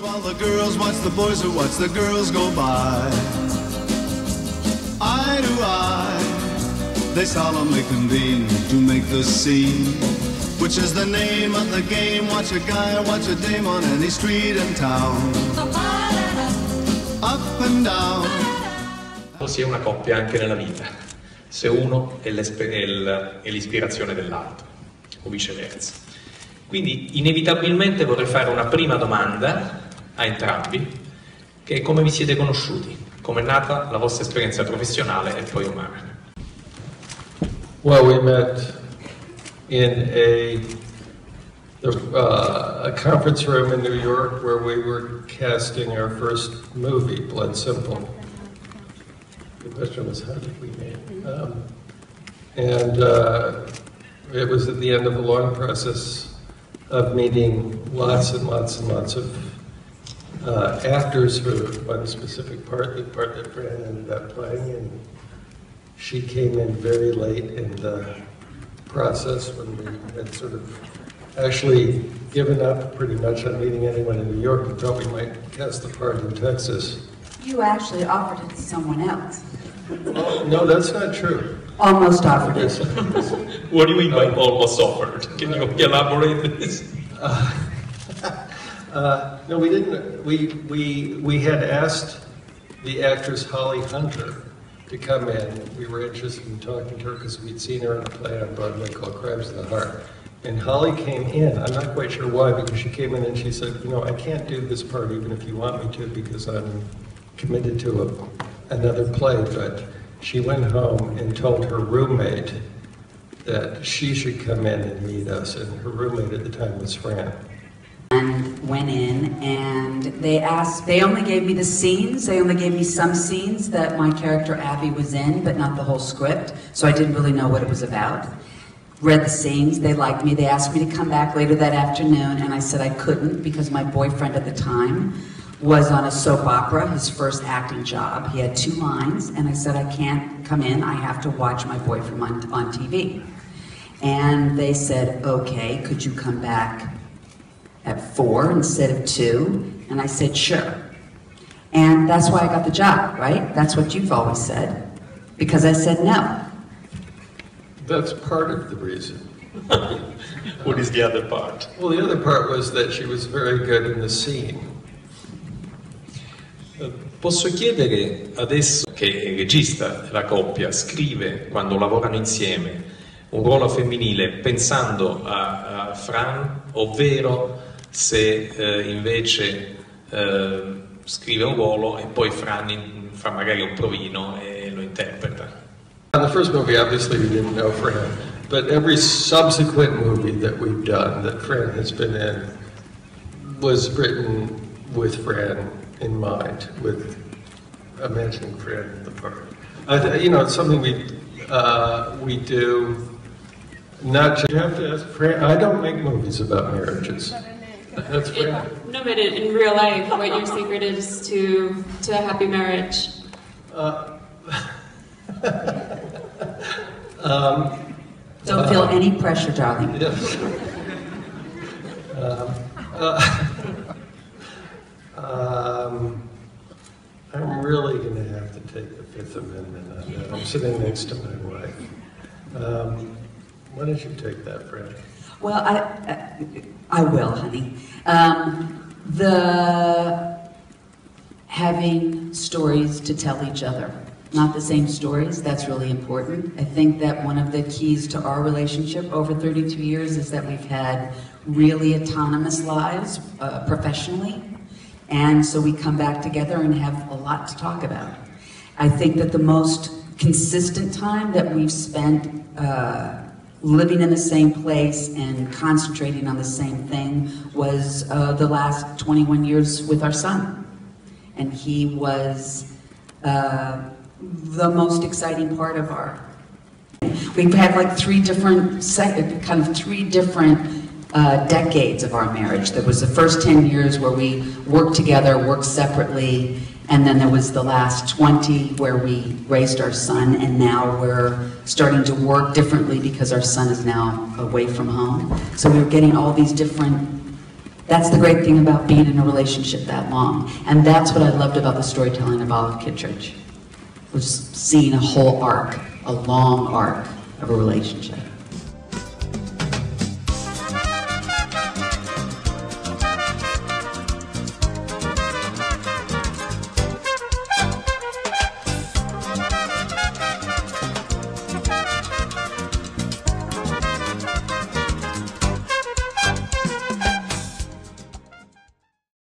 While the girls watch the boys who watch the girls go by, eye to eye, they solemnly convene to make the scene, which is the name of the game. Watch a guy or watch a dame on any street in town, up and down. Si è una coppia anche nella vita, se uno è l'ispirazione dell'altro, o viceversa. Quindi inevitabilmente vorrei fare una prima domanda a entrambi, che è: come vi siete conosciuti? Come è nata la vostra esperienza professionale e poi umana? Well, we met in a conference room in New York where we were casting our first movie, Blood Simple. The question was, how did we meet? It was at the end of a long process of meeting lots and lots and lots of actors for one specific part, the part that Fran ended up playing, and she came in very late in the process when we had sort of actually given up pretty much on meeting anyone in New York and thought we might cast the part in Texas. You actually offered it to someone else. Oh, no, that's not true. Almost offered it. What do you mean by almost offered? Can you elaborate this? No, we didn't. We had asked the actress Holly Hunter to come in. We were interested in talking to her because we'd seen her in a play on Broadway called Crimes of the Heart. And Holly came in. I'm not quite sure why, because she came in and she said, you know, I can't do this part even if you want me to because I'm committed to another play. But she went home and told her roommate that she should come in and meet us. And her roommate at the time was Fran. And went in and they only gave me the scenes, they only gave me some scenes that my character Abby was in, but not the whole script, so I didn't really know what it was about. Read the scenes, they liked me, they asked me to come back later that afternoon, and I said I couldn't because my boyfriend at the time was on a soap opera, his first acting job. He had 2 lines, and I said I can't come in, I have to watch my boyfriend on TV. And they said, okay, could you come back at 4 instead of 2, and I said, sure. And that's why I got the job, right? That's what you've always said, because I said no. That's part of the reason. What is the other part? Well, the other part was that she was very good in the scene. Posso chiedere adesso che il regista della coppia scrive, quando lavorano insieme, un ruolo femminile pensando a Fran, ovvero se invece scrive un ruolo e poi Fran fa magari un provino e lo interpreta. In the first movie, obviously, we didn't know Fran, but every subsequent movie that we've done that Fran has been in was written with Fran in mind, with imagining Fran in the part. You know, it's something we do. Not to, you have to ask Fran. I don't make movies about marriages. That's Fran. No, but in real life, what your secret is to a happy marriage? Don't feel any pressure, darling. Yes. I'm really going to have to take the Fifth Amendment on that. I'm sitting next to my wife. Why don't you take that, Fran? Well, I will, honey. Having stories to tell each other, not the same stories, that's really important. I think that one of the keys to our relationship over 32 years is that we've had really autonomous lives professionally, and so we come back together and have a lot to talk about. I think that the most consistent time that we've spent living in the same place and concentrating on the same thing was the last 21 years with our son. And he was the most exciting part of our... We've had like three different decades of our marriage. There was the first 10 years where we worked together, worked separately, and then there was the last 20 where we raised our son, and now we're starting to work differently because our son is now away from home. So we're getting all these different That's the great thing about being in a relationship that long. And that's what I loved about the storytelling of Olive Kitteridge, was seeing a whole arc, a long arc of a relationship.